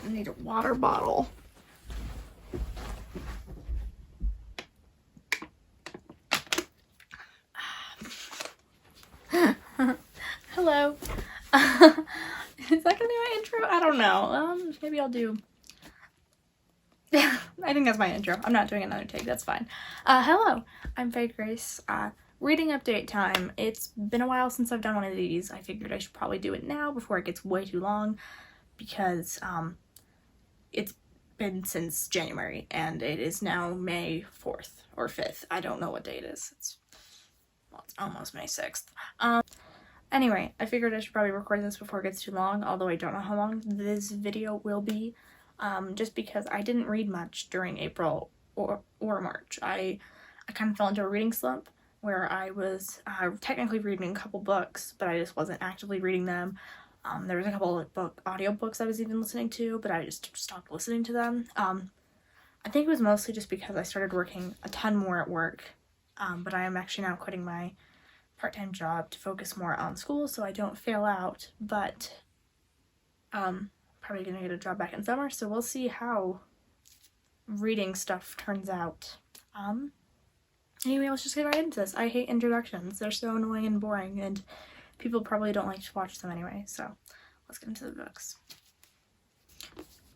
I need a water bottle. Hello. Is that gonna be my intro? I don't know. Maybe I'll do. I think that's my intro. I'm not doing another take. That's fine. Hello. I'm Faye Grace. Reading update time. It's been a while since I've done one of these. I figured I should probably do it now before it gets way too long, because it's been since January and it is now May 4th or 5th. I don't know what day it is. It's almost May 6th. Anyway, I figured I should probably record this before it gets too long, although I don't know how long this video will be, just because I didn't read much during April or March. I kind of fell into a reading slump where I was technically reading a couple books, but I just wasn't actively reading them. There was a couple of audiobooks I was even listening to, but I just stopped listening to them. I think it was mostly just because I started working a ton more at work, but I am actually now quitting my part-time job to focus more on school so I don't fail out, but probably gonna get a job back in summer, so we'll see how reading stuff turns out. Anyway, let's just get right into this. I hate introductions. They're so annoying and boring, and people probably don't like to watch them anyway, so let's get into the books.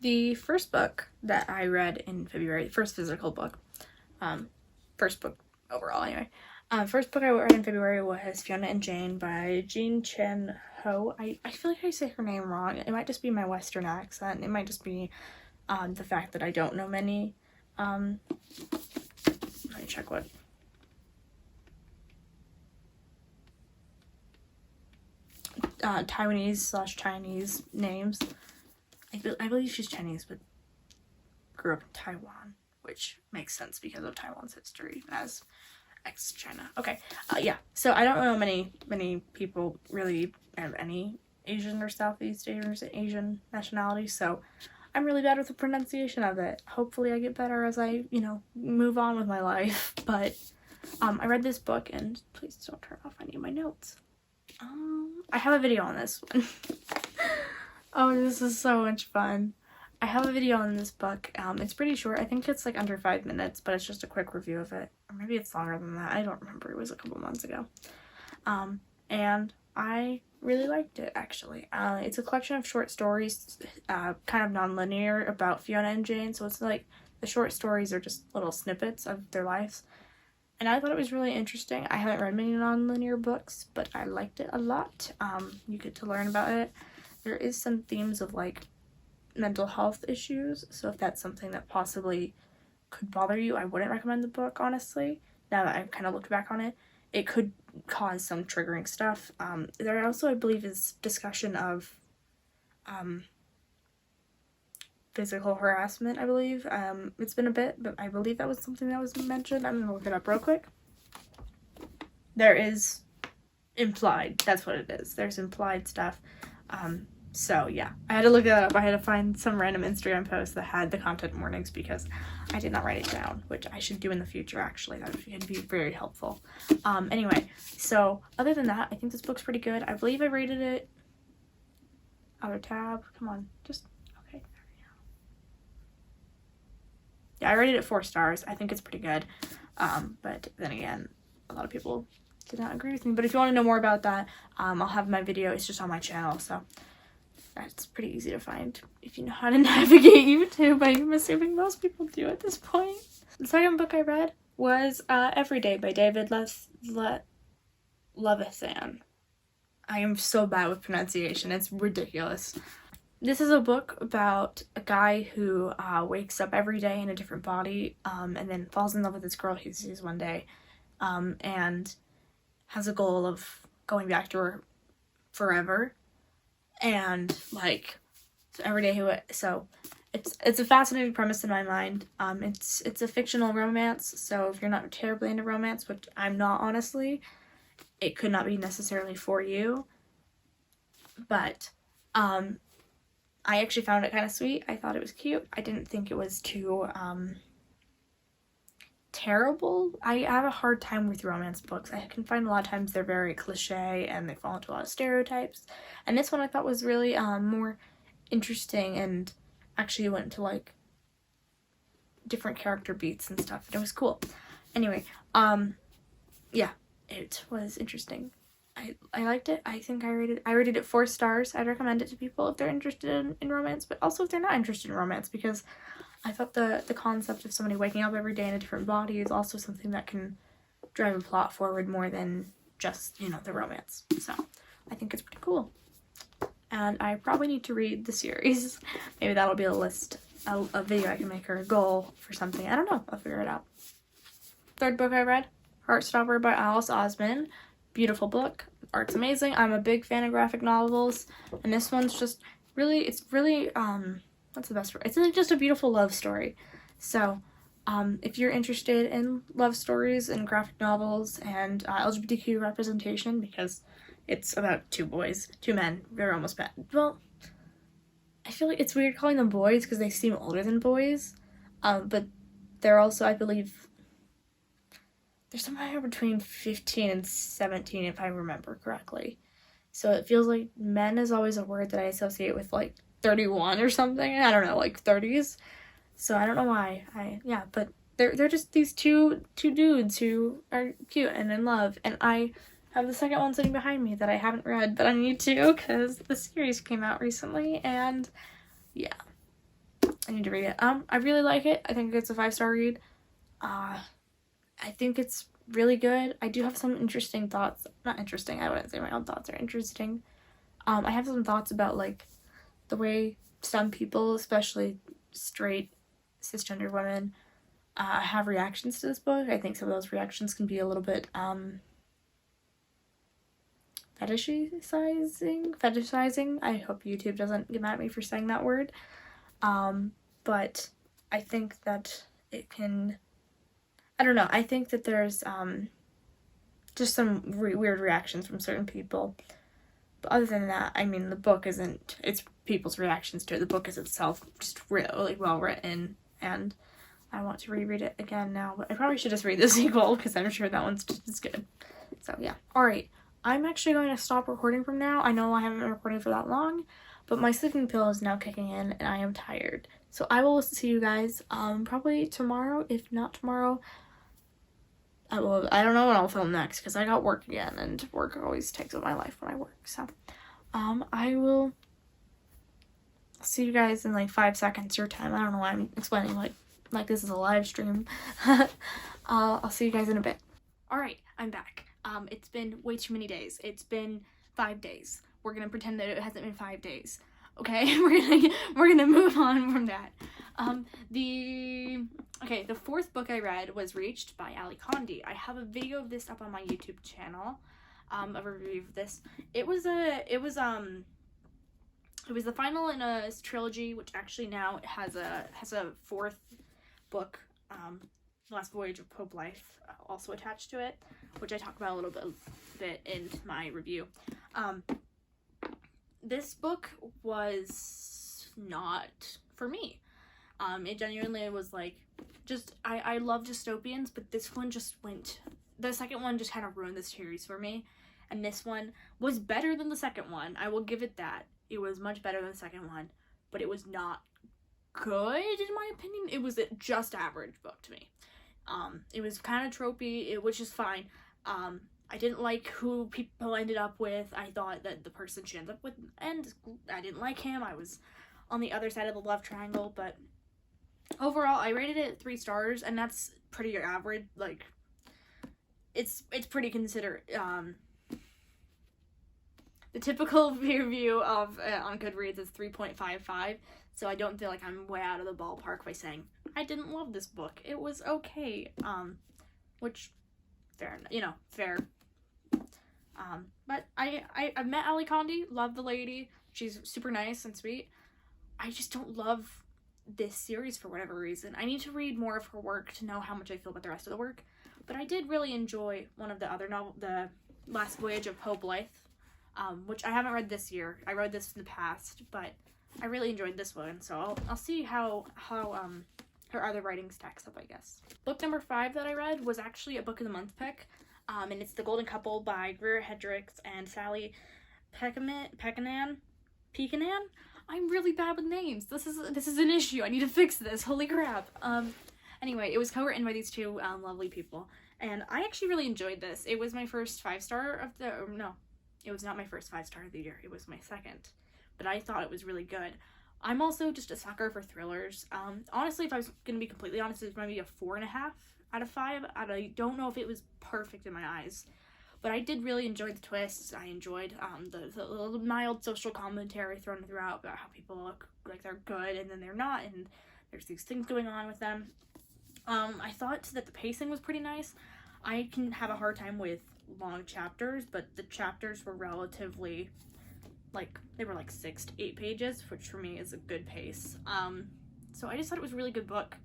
The first book that I read in February, first physical book, first book overall anyway, first book I read in February was Fiona and Jane by Jean Chen Ho. I feel like I say her name wrong. It might just be my Western accent. It might just be the fact that I don't know many. Let me check what. Taiwanese/Chinese names. I believe she's Chinese, but grew up in Taiwan, which makes sense because of Taiwan's history as ex-China. Okay, yeah, so I don't know many people really have any Asian or Southeast Asian nationality, so I'm really bad with the pronunciation of it. Hopefully I get better as I, move on with my life, but I read this book, and please don't turn off any of my notes. I have a video on this one. Oh, this is so much fun. I have a video on this book. It's pretty short. I think it's like under 5 minutes, but it's just a quick review of it. Or maybe it's longer than that. I don't remember. It was a couple months ago. And I really liked it, actually. It's a collection of short stories, kind of non-linear, about Fiona and Jane. So it's like the short stories are just little snippets of their lives. And I thought it was really interesting. I haven't read many non-linear books, but I liked it a lot. You get to learn about it. There is some themes of like mental health issues, so if that's something that possibly could bother you, I wouldn't recommend the book, honestly. Now that I've kind of looked back on it, it could cause some triggering stuff. There also, I believe, is discussion of physical harassment, I believe. It's been a bit, but I believe that was something that was mentioned. I'm gonna look it up real quick. There is implied, that's what it is. There's implied stuff. So yeah, I had to look that up. I had to find some random Instagram post that had the content warnings because I did not write it down, which I should do in the future, actually. That would be very helpful. Anyway, so other than that, I think this book's pretty good. I believe I rated it, other tab, come on, just, okay, there we go. Yeah, I rated it 4 stars. I think it's pretty good. But then again, a lot of people did not agree with me. But if you want to know more about that, I'll have my video. It's just on my channel, so that's pretty easy to find if you know how to navigate YouTube. I'm assuming most people do at this point. The second book I read was Every Day by David Levithan. I am so bad with pronunciation. It's ridiculous. This is a book about a guy who wakes up every day in a different body, and then falls in love with this girl he sees one day, and has a goal of going back to her forever. And like, so every day so it's a fascinating premise in my mind. It's a fictional romance, so if you're not terribly into romance, which I'm not, honestly, it could not be necessarily for you. But I actually found it kind of sweet. I thought it was cute. I didn't think it was too terrible. I have a hard time with romance books. I can find a lot of times they're very cliche and they fall into a lot of stereotypes. And this one I thought was really more interesting and actually went to like different character beats and stuff, and it was cool. Anyway, yeah, it was interesting. I liked it. I think I rated it 4 stars. I'd recommend it to people if they're interested in romance, but also if they're not interested in romance, because I thought the concept of somebody waking up every day in a different body is also something that can drive a plot forward more than just, you know, the romance. So I think it's pretty cool. And I probably need to read the series. Maybe that'll be a video I can make, or a goal for something. I don't know. I'll figure it out. Third book I read, Heartstopper by Alice Osman. Beautiful book. Art's amazing. I'm a big fan of graphic novels, and this one's just really, it's really, what's the best word? It's just a beautiful love story. So, if you're interested in love stories and graphic novels and LGBTQ representation, because it's about 2 men. They're almost bad. Well, I feel like it's weird calling them boys because they seem older than boys, but they're also, I believe, they're somewhere between 15 and 17, if I remember correctly. So it feels like men is always a word that I associate with, like, 31 or something. I don't know, like 30s. So I don't know why. But they're just these two dudes who are cute and in love. And I have the second one sitting behind me that I haven't read, but I need to because the series came out recently. And yeah, I need to read it. I really like it. I think it's a 5-star read. I think it's really good. I do have some interesting thoughts. Not interesting, I wouldn't say my own thoughts are interesting. I have some thoughts about, like, the way some people, especially straight, cisgender women, have reactions to this book. I think some of those reactions can be a little bit, fetishizing. I hope YouTube doesn't get mad at me for saying that word. But I think that it can, I don't know, I think that there's just some weird reactions from certain people. But other than that, I mean, the book isn't, it's people's reactions to it. The book is itself just really well written, and I want to reread it again now, but I probably should just read the sequel because I'm sure that one's just as good. So yeah. Alright, I'm actually going to stop recording from now. I know I haven't been recording for that long, but my sleeping pill is now kicking in and I am tired. So I will see you guys probably tomorrow. If not tomorrow, I don't know when I'll film next because I got work again, and work always takes up my life when I work. So I will see you guys in like 5 seconds your time. I don't know why I'm explaining like this is a live stream. I'll see you guys in a bit. Alright, I'm back. It's been way too many days. It's been 5 days. We're gonna pretend that it hasn't been 5 days. Okay, we're gonna move on from that. The 4th book I read was Reached by Ali Condi. I have a video of this up on my YouTube channel, a review of this. It was the final in a trilogy, which actually now has a 4th book, Last Voyage of Pope Life, also attached to it, which I talk about a little bit in my review. This book was not for me. It genuinely was like, just, I love dystopians, but this one just went, the second one just kind of ruined the series for me, and this one was better than the second one. I will give it that. It was much better than the second one, but it was not good, in my opinion. It was a just average book to me. It was kind of tropey, which is fine. I didn't like who people ended up with. I thought that the person she ended up with, and I didn't like him. I was on the other side of the love triangle, but overall, I rated it 3 stars, and that's pretty average. Like, it's pretty considerate. The typical review of on Goodreads is 3.55, so I don't feel like I'm way out of the ballpark by saying I didn't love this book. It was okay, which, fair. But I've met Ali Condi, love the lady. She's super nice and sweet. I just don't love this series for whatever reason. I need to read more of her work to know how much I feel about the rest of the work. But I did really enjoy one of the other novels, The Last Voyage of Pope Life, which I haven't read this year. I read this in the past, but I really enjoyed this one. So I'll see how her other writing stacks up, I guess. Book number 5 that I read was actually a Book of the Month pick. And it's The Golden Couple by Greer Hendricks and Sally Pekanan. I'm really bad with names. This is an issue. I need to fix this. Holy crap. Anyway, it was co-written by these two lovely people, and I actually really enjoyed this. It was my first 5-star of the, no, it was not my first 5-star of the year. It was my second, but I thought it was really good. I'm also just a sucker for thrillers. Honestly, if I was gonna be completely honest, it's maybe a 4.5 out of 5. I don't know if it was perfect in my eyes, but I did really enjoy the twists. I enjoyed the little mild social commentary thrown throughout about how people look like they're good and then they're not, and there's these things going on with them. I thought that the pacing was pretty nice. I can have a hard time with long chapters, but the chapters were relatively, like, they were like 6 to 8 pages, which for me is a good pace. So I just thought it was a really good book.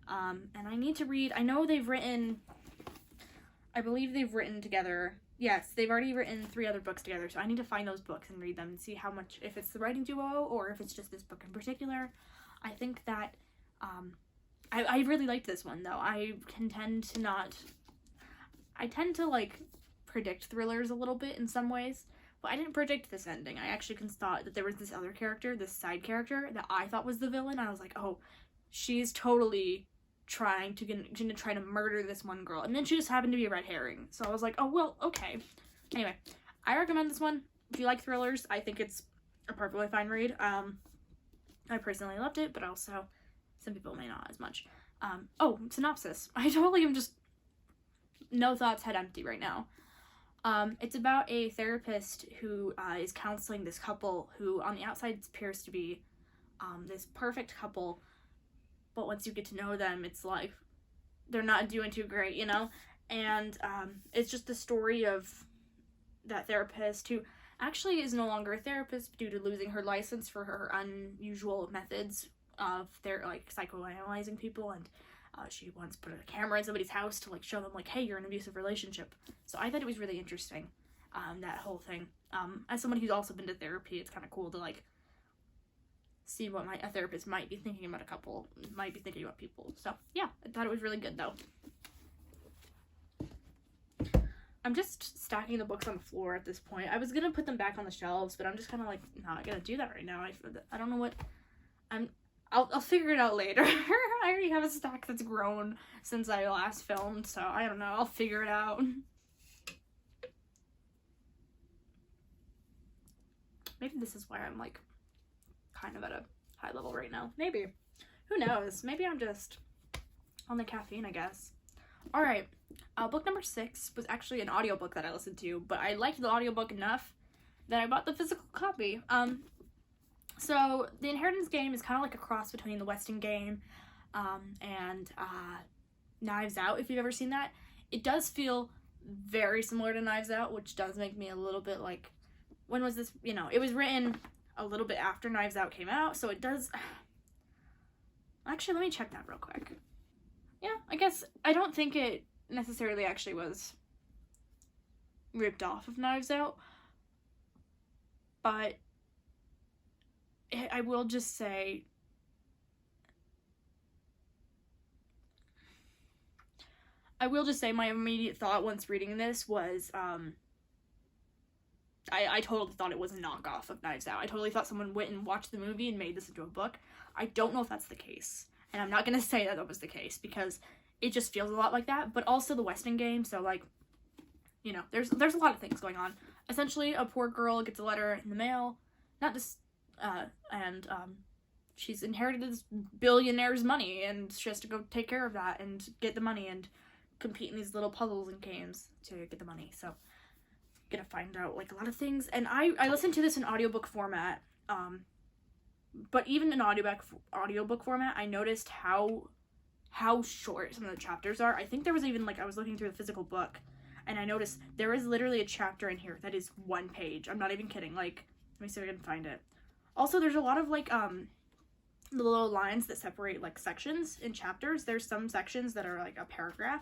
And I need to read, I know they've written, I believe they've written together, yes, they've already written 3 other books together, so I need to find those books and read them and see how much, if it's the writing duo or if it's just this book in particular. I think that, I really liked this one, though. I tend to, like, predict thrillers a little bit in some ways, but I didn't predict this ending. I actually thought that there was this other character, this side character, that I thought was the villain. I was like, oh, she's totally trying to murder this one girl, and then she just happened to be a red herring. So I was like, oh, well, okay. Anyway, I recommend this one. If you like thrillers, I think it's a perfectly fine read. I personally loved it, but also some people may not as much. Oh, synopsis. I totally am just no thoughts, head empty right now. It's about a therapist who is counseling this couple who on the outside appears to be this perfect couple, but once you get to know them, it's like they're not doing too great, you know? And it's just the story of that therapist who actually is no longer a therapist due to losing her license for her unusual methods of psychoanalyzing people, and she once put a camera in somebody's house to like show them like, hey, you're in an abusive relationship. So I thought it was really interesting, that whole thing. As someone who's also been to therapy, it's kind of cool to like see what a therapist might be thinking about a couple, might be thinking about people. So yeah, I thought it was really good though. I'm just stacking the books on the floor at this point. I was gonna put them back on the shelves, but I'm just kind of like not gonna do that right now. I don't know what I'll figure it out later. I already have a stack that's grown since I last filmed, so I don't know. I'll figure it out. Maybe this is why I'm like kind of at a high level right now. Maybe. Who knows? Maybe I'm just on the caffeine, I guess. Alright. Book number 6 was actually an audiobook that I listened to, but I liked the audiobook enough that I bought the physical copy. So the Inheritance game is kind of like a cross between the Weston game and Knives Out, if you've ever seen that. It does feel very similar to Knives Out, which does make me a little bit like, when was this? You know, it was written a little bit after Knives Out came out, so it does... Actually, let me check that real quick. Yeah, I guess I don't think it necessarily actually was ripped off of Knives Out, but I will just say my immediate thought once reading this was I totally thought it was a knockoff of Knives Out. I totally thought someone went and watched the movie and made this into a book. I don't know if that's the case, and I'm not gonna say that was the case because it just feels a lot like that, but also the Weston game, so like, you know, there's a lot of things going on. Essentially, a poor girl gets a letter in the mail, and she's inherited this billionaire's money, and she has to go take care of that and get the money and compete in these little puzzles and games to get the money. So gonna find out like a lot of things, and I listened to this in audiobook format, but even in audiobook format, I noticed how short some of the chapters are. I think there was even like, I was looking through the physical book and I noticed there is literally a chapter in here that is 1 page. I'm not even kidding. Like, let me see if I can find it. Also, there's a lot of like the little lines that separate like sections in chapters. There's some sections that are like a paragraph,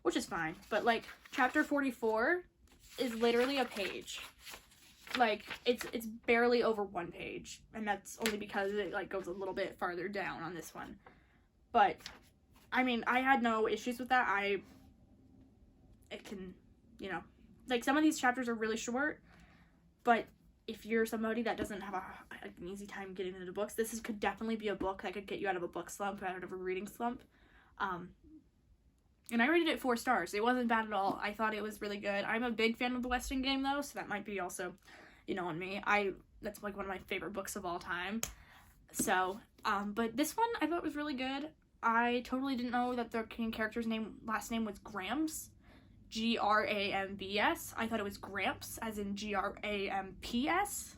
which is fine, but like chapter 44 is literally a page. Like, it's barely over 1 page, and that's only because it like goes a little bit farther down on this one. But I mean, I had no issues with that. It can, you know, like some of these chapters are really short, but if you're somebody that doesn't have like an easy time getting into books. This could definitely be a book that could get you out of a book slump, out of a reading slump. And I rated it 4 stars. It wasn't bad at all. I thought it was really good. I'm a big fan of the Weston game, though, so that might be also, on me. That's, like, one of my favorite books of all time. So, but this one I thought was really good. I totally didn't know that the main character's last name was Gramps. Grambs. I thought it was Gramps, as in Gramps.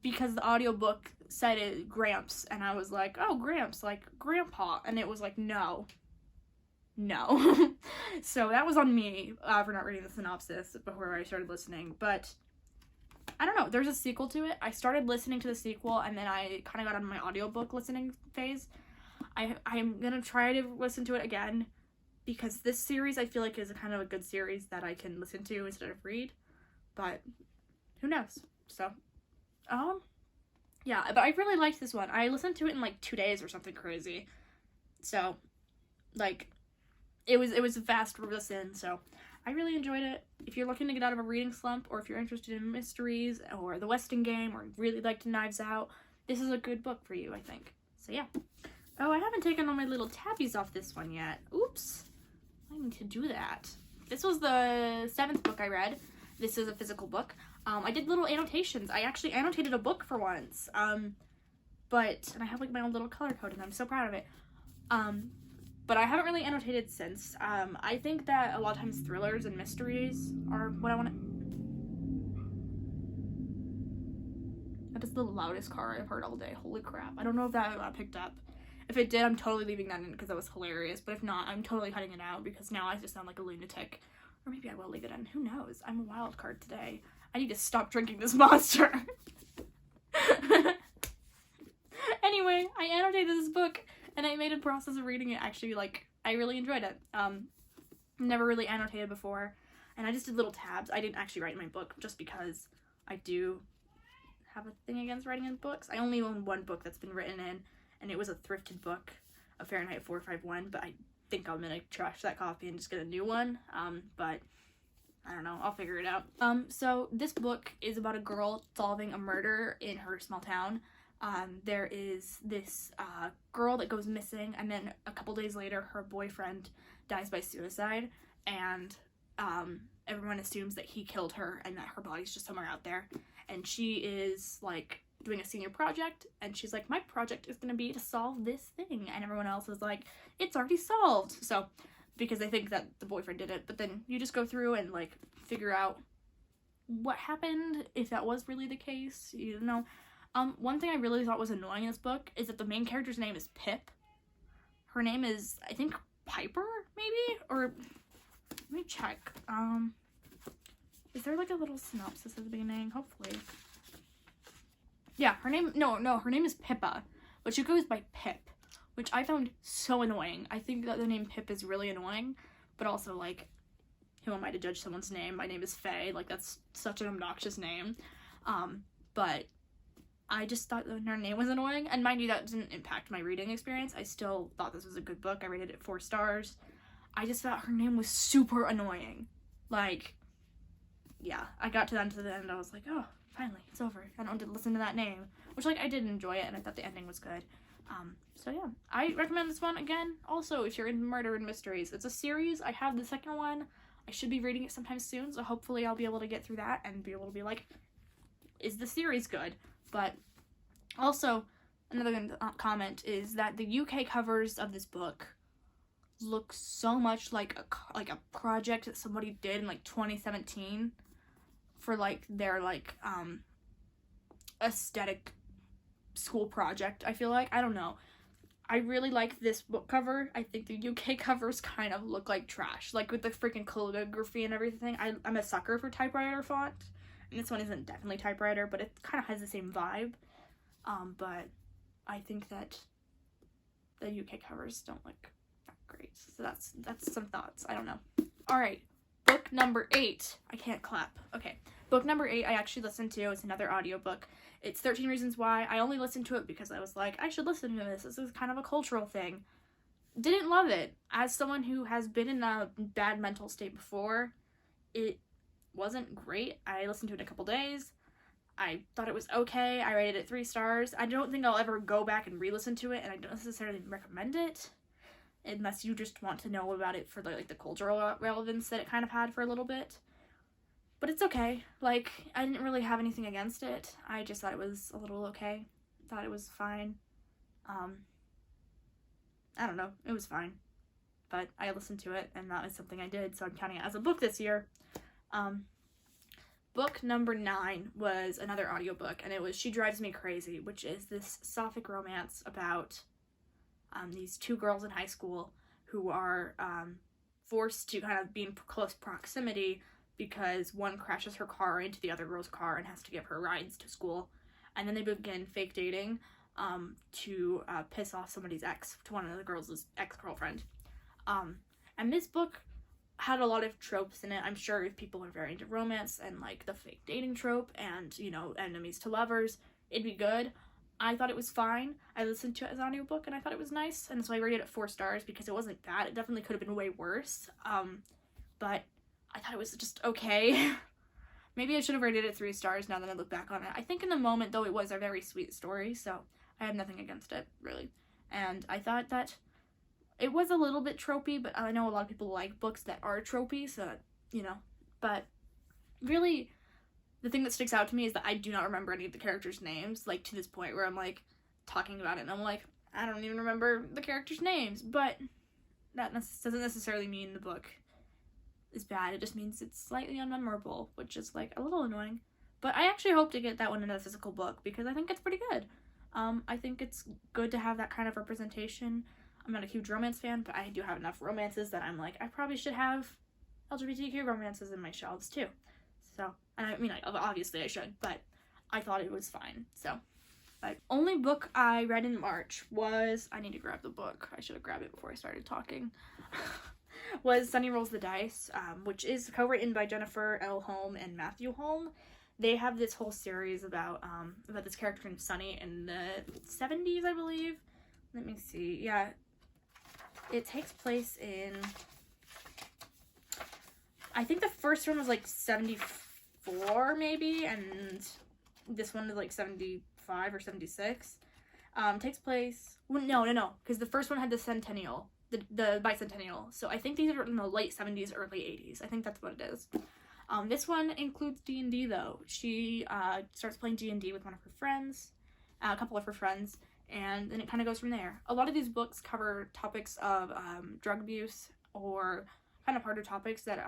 Because the audiobook said it Gramps, and I was like, oh, Gramps, like Grandpa. And it was like, no. So that was on me for not reading the synopsis before I started listening. But I don't know, there's a sequel to it. I started listening to the sequel, and then I kind of got on my audiobook listening phase. I'm gonna try to listen to it again, because this series I feel like is a kind of a good series that I can listen to instead of read. But who knows? So yeah, but I really liked this one. I listened to it in like 2 days or something crazy. So like it was a fast listen, so I really enjoyed it. If you're looking to get out of a reading slump, or if you're interested in mysteries or the Weston game, or really liked Knives Out, this is a good book for you, I think. So yeah. Oh, I haven't taken all my little tabbies off this one yet. Oops. I need to do that. This was the 7th book I read. This is a physical book. I did little annotations. I actually annotated a book for once. And I have like my own little color code, and I'm so proud of it. But I haven't really annotated since. I think that a lot of times thrillers and mysteries are what I want to... That is the loudest car I've heard all day. Holy crap. I don't know if that picked up. If it did, I'm totally leaving that in because that was hilarious. But if not, I'm totally cutting it out because now I just sound like a lunatic. Or maybe I will leave it in. Who knows? I'm a wild card today. I need to stop drinking this monster. Anyway, I annotated this book, and I made a process of reading it. Actually, like, I really enjoyed it. Never really annotated before, and I just did little tabs. I didn't actually write in my book just because I do have a thing against writing in books. I only own one book that's been written in, and it was a thrifted book, a Fahrenheit 451, but I think I'm gonna trash that copy and just get a new one. But I don't know, I'll figure it out. So this book is about a girl solving a murder in her small town. There is this girl that goes missing, and then a couple days later her boyfriend dies by suicide, and everyone assumes that he killed her and that her body's just somewhere out there. And she is like doing a senior project, and she's like, my project is gonna be to solve this thing, and everyone else is like, it's already solved. So because they think that the boyfriend did it, but then you just go through and like figure out what happened, if that was really the case, you know. One thing I really thought was annoying in this book is that the main character's name is Pip. Her name is, I think, Piper, maybe? Or, let me check. Is there like a little synopsis at the beginning? Hopefully. Yeah, her name is Pippa, but she goes by Pip, which I found so annoying. I think that the name Pip is really annoying, but also, like, who am I to judge someone's name? My name is Faye. Like, that's such an obnoxious name. But I just thought that her name was annoying, and mind you, that didn't impact my reading experience. I still thought this was a good book. I rated it 4 stars. I just thought her name was super annoying. Like, yeah, I got to the end and I was like, oh, finally, it's over. I don't have to listen to that name. Which, like, I did enjoy it, and I thought the ending was good. So yeah, I recommend this one again. Also, if you're into murder and mysteries, it's a series. I have the second one. I should be reading it sometime soon, so hopefully I'll be able to get through that and be able to be like, is the series good? But also, another comment is that the UK covers of this book look so much like a project that somebody did in like 2017 for like their like aesthetic school project. I feel like, I don't know. I really like this book cover. I think the UK covers kind of look like trash, like with the freaking calligraphy and everything. I'm a sucker for typewriter font. And this one isn't definitely typewriter, but it kind of has the same vibe. But I think that the UK covers don't look that great. So that's some thoughts. I don't know. All right, book number 8. I can't clap. Okay, book number 8 I actually listened to. It's another audiobook. It's 13 Reasons Why. I only listened to it because I was like, I should listen to this. This is kind of a cultural thing. Didn't love it. As someone who has been in a bad mental state before, it wasn't great. I listened to it in a couple days. I thought it was okay. I rated it 3 stars. I don't think I'll ever go back and re-listen to it, and I don't necessarily recommend it unless you just want to know about it for the cultural relevance that it kind of had for a little bit. But it's okay. Like, I didn't really have anything against it. I just thought it was a little okay. Thought it was fine. I don't know. It was fine. But I listened to it, and that was something I did, so I'm counting it as a book this year. Book number 9 was another audiobook, and it was She Drives Me Crazy, which is this sapphic romance about these 2 girls in high school who are forced to kind of be in close proximity because one crashes her car into the other girl's car and has to give her rides to school. And then they begin fake dating to piss off somebody's ex, to one of the girls' ex-girlfriend. And this book had a lot of tropes in it. I'm sure if people are very into romance and like the fake dating trope and, you know, enemies to lovers, it'd be good. I thought it was fine. I listened to it as an audiobook and I thought it was nice, and so I rated it 4 stars because it wasn't bad. It definitely could have been way worse. But I thought it was just okay. Maybe I should have rated it 3 stars now that I look back on it. I think in the moment, though, it was a very sweet story, so I have nothing against it, really. And I thought that it was a little bit tropey, but I know a lot of people like books that are tropey, so, you know. But really, the thing that sticks out to me is that I do not remember any of the characters' names, like, to this point where I'm, like, talking about it, and I'm like, I don't even remember the characters' names, but that doesn't necessarily mean the book is bad. It just means it's slightly unmemorable, which is, like, a little annoying. But I actually hope to get that one in a physical book, because I think it's pretty good. I think it's good to have that kind of representation. I'm not a huge romance fan, but I do have enough romances that I'm like, I probably should have LGBTQ romances in my shelves, too. So, and I mean, obviously I should, but I thought it was fine, so. But only book I read in March was, I need to grab the book, I should have grabbed it before I started talking, was Sunny Rolls the Dice, which is co-written by Jennifer L. Holm and Matthew Holm. They have this whole series about this character named Sunny in the 70s, I believe. Let me see, yeah. It takes place in, I think the first one was like 74 maybe, and this one is like 75 or 76. Takes place, well, no, because the first one had the centennial, the bicentennial, so I think these are in the late 70s, early 80s. I think that's what it is. This one includes D&D though. She starts playing D&D with one of her friends, a couple of her friends, and then it kind of goes from there. A lot of these books cover topics of drug abuse or kind of harder topics that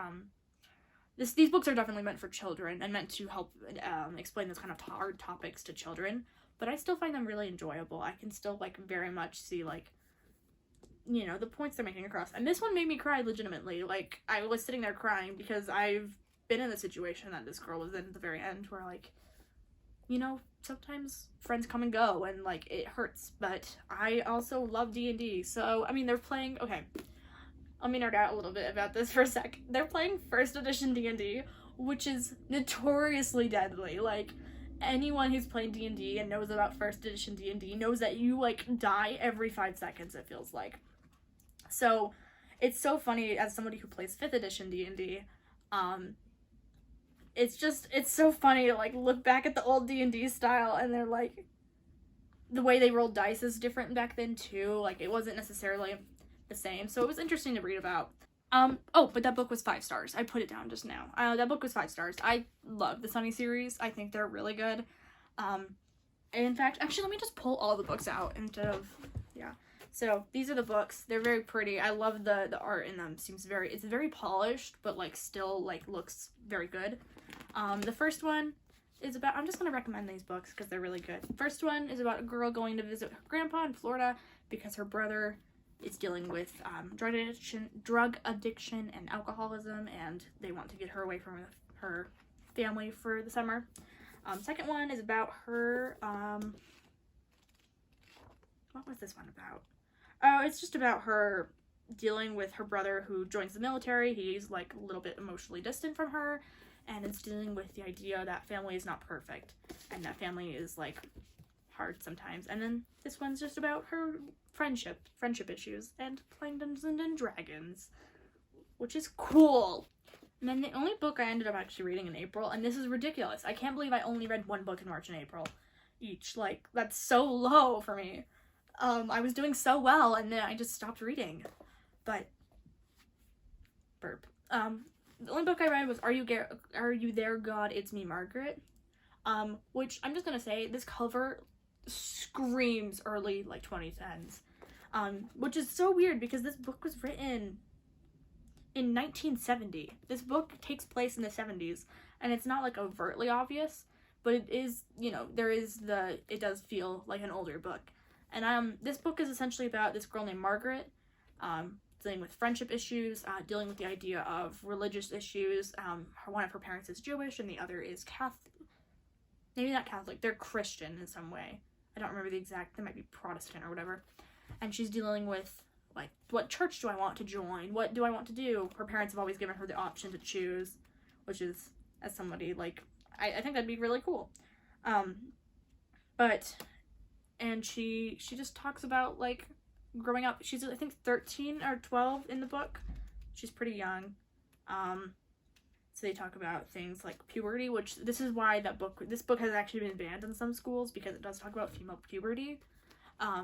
these books are definitely meant for children and meant to help explain those kind of hard topics to children, but I still find them really enjoyable. I can still like very much see like, you know, the points they're making across. And this one made me cry legitimately. Like, I was sitting there crying because I've been in the situation that this girl was in at the very end where, like, you know, sometimes friends come and go and, like, it hurts, but I also love D&D, so, I mean, they're playing, okay, let me nerd out a little bit about this for a sec. They're playing 1st edition D&D, which is notoriously deadly. Like, anyone who's played D&D and knows about 1st edition D&D knows that you, like, die every 5 seconds, it feels like. So, it's so funny as somebody who plays 5th edition D&D, it's so funny to, like, look back at the old D&D style, and they're, like, the way they rolled dice is different back then, too. Like, it wasn't necessarily the same, so it was interesting to read about. Oh, but that book was 5 stars. I put it down just now. That book was 5 stars. I love the Sunny series. I think they're really good. And in fact, actually, let me just pull all the books out instead of, yeah. So, these are the books. They're very pretty. I love the art in them. It's very polished, but, like, still, like, looks very good. The first one is about, I'm just going to recommend these books because they're really good. First one is about a girl going to visit her grandpa in Florida because her brother is dealing with drug addiction and alcoholism, and they want to get her away from her family for the summer. Second one is about her, what was this one about? Oh, it's just about her dealing with her brother who joins the military. He's, like, a little bit emotionally distant from her, and it's dealing with the idea that family is not perfect, and that family is, like, hard sometimes. And then this one's just about her friendship issues, and playing Dungeons and Dragons, which is cool. And then the only book I ended up actually reading in April, and this is ridiculous. I can't believe I only read one book in March and April each. Like, that's so low for me. I was doing so well, and then I just stopped reading. But, burp. The only book I read was Are You There, God? It's Me, Margaret. Which I'm just gonna say, this cover screams early, like, 2010s. Which is so weird because this book was written in 1970. This book takes place in the 70s, and it's not, like, overtly obvious, but it is, you know, it does feel like an older book. And, this book is essentially about this girl named Margaret, dealing with friendship issues, dealing with the idea of religious issues. One of her parents is Jewish, and the other is Catholic. Maybe not Catholic, they're Christian in some way. I don't remember the exact, they might be Protestant or whatever. And she's dealing with, like, what church do I want to join? What do I want to do? Her parents have always given her the option to choose, which is, as somebody, like, I think that'd be really cool. And she just talks about, like, growing up. She's, I think, 13 or 12 in the book. She's pretty young. So they talk about things like puberty, which this is why this book has actually been banned in some schools, because it does talk about female puberty.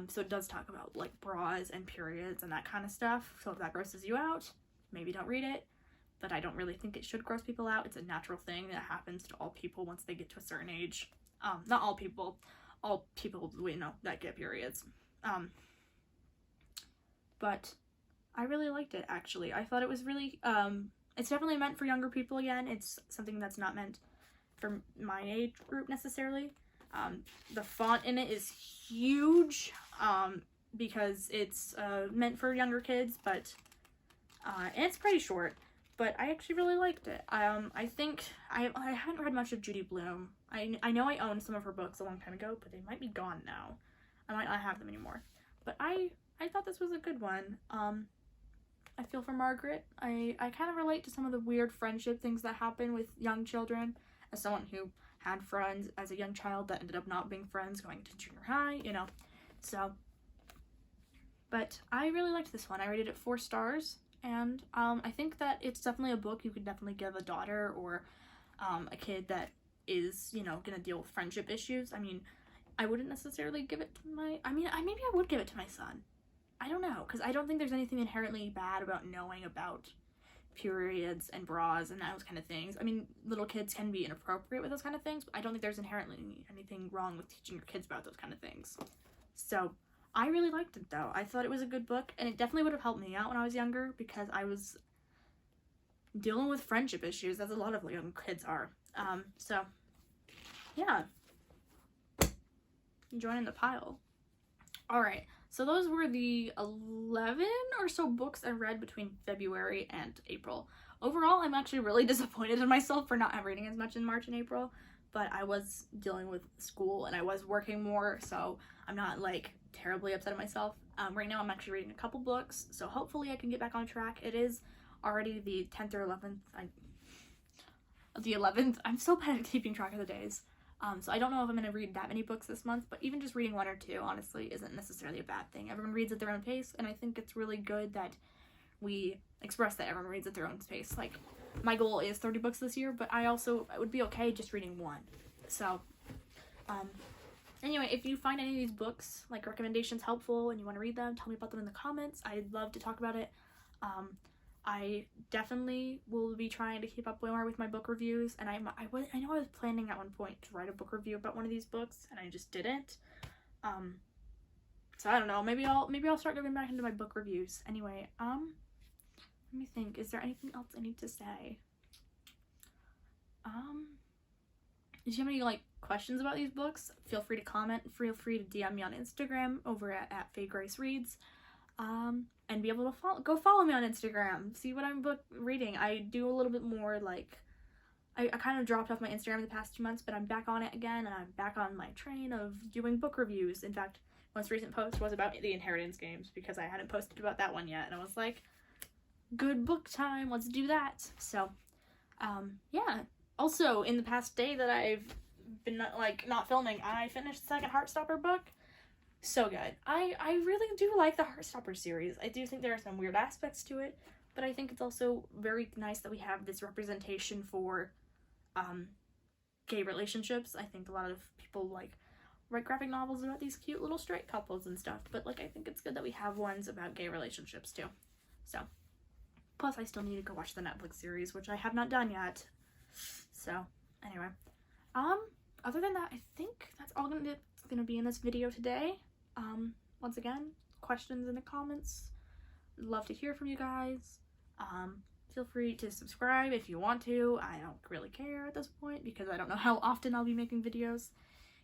So it does talk about, like, bras and periods and that kind of stuff. So if that grosses you out, maybe don't read it. But I don't really think it should gross people out. It's a natural thing that happens to all people once they get to a certain age. Not all people we know that get periods. But I really liked it, actually. I thought it was really, it's definitely meant for younger people again. It's something that's not meant for my age group necessarily. The font in it is huge, because it's, meant for younger kids, but, and it's pretty short, but I actually really liked it. I think, I haven't read much of Judy Blume. I know I owned some of her books a long time ago, but they might be gone now. I might not have them anymore. But I thought this was a good one. I feel for Margaret. I kind of relate to some of the weird friendship things that happen with young children, as someone who had friends as a young child that ended up not being friends going to junior high, you know. So, but I really liked this one. I rated it 4 stars, and I think that it's definitely a book you could definitely give a daughter or a kid that is, you know, gonna deal with friendship issues. I mean, I wouldn't necessarily give it to maybe I would give it to my son. I don't know, because I don't think there's anything inherently bad about knowing about periods and bras and those kind of things. I mean, little kids can be inappropriate with those kind of things, but I don't think there's inherently anything wrong with teaching your kids about those kind of things. So, I really liked it, though. I thought it was a good book, and it definitely would have helped me out when I was younger, because I was dealing with friendship issues, as a lot of young kids are. So, yeah. Joining the pile. Alright, so those were the 11 or so books I read between February and April. Overall, I'm actually really disappointed in myself for not reading as much in March and April, but I was dealing with school and I was working more, so I'm not, like, terribly upset at myself. Right now I'm actually reading a couple books, so hopefully I can get back on track. It is already the 10th or 11th. The 11th. I'm so bad at keeping track of the days. So I don't know if I'm going to read that many books this month, but even just reading 1 or 2, honestly, isn't necessarily a bad thing. Everyone reads at their own pace, and I think it's really good that we express that everyone reads at their own pace. Like, my goal is 30 books this year, but I would be okay just reading 1. So, anyway, if you find any of these books, like, recommendations helpful and you want to read them, tell me about them in the comments. I'd love to talk about it. I definitely will be trying to keep up more with my book reviews, and I know I was planning at one point to write a book review about one of these books, and I just didn't. So I don't know, maybe I'll start going back into my book reviews. Anyway, let me think, is there anything else I need to say? If you have any, like, questions about these books, feel free to comment, feel free to DM me on Instagram over at Faye Grace Reads. And be able to go follow me on Instagram, see what I'm reading. I do a little bit more, like, I kind of dropped off my Instagram the past 2 months, but I'm back on it again, and I'm back on my train of doing book reviews. In fact, most recent post was about the Inheritance games, because I hadn't posted about that one yet, and I was like, good book time, let's do that. So, yeah. Also, in the past day that I've been, like, not filming, I finished the second Heartstopper book. So good. I really do like the Heartstopper series. I do think there are some weird aspects to it, but I think it's also very nice that we have this representation for gay relationships. I think a lot of people like write graphic novels about these cute little straight couples and stuff, but like I think it's good that we have ones about gay relationships too. So, plus I still need to go watch the Netflix series, which I have not done yet. So, anyway, other than that, I think that's all gonna be in this video today. Once again, questions in the comments. Love to hear from you guys. Feel free to subscribe if you want to. I don't really care at this point because I don't know how often I'll be making videos.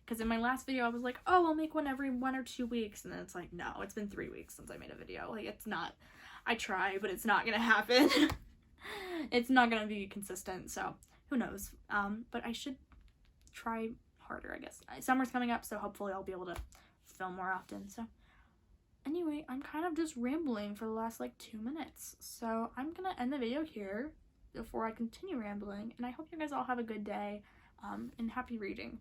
Because in my last video I was like, oh, I'll make one every 1 or 2 weeks, and then it's like, no, it's been 3 weeks since I made a video. Like, it's not, I try, but it's not gonna happen. It's not gonna be consistent, so who knows. But I should try harder, I guess. Summer's coming up, so hopefully I'll be able to film more often. So anyway, I'm kind of just rambling for the last like 2 minutes, so I'm gonna end the video here before I continue rambling, and I hope you guys all have a good day, and happy reading.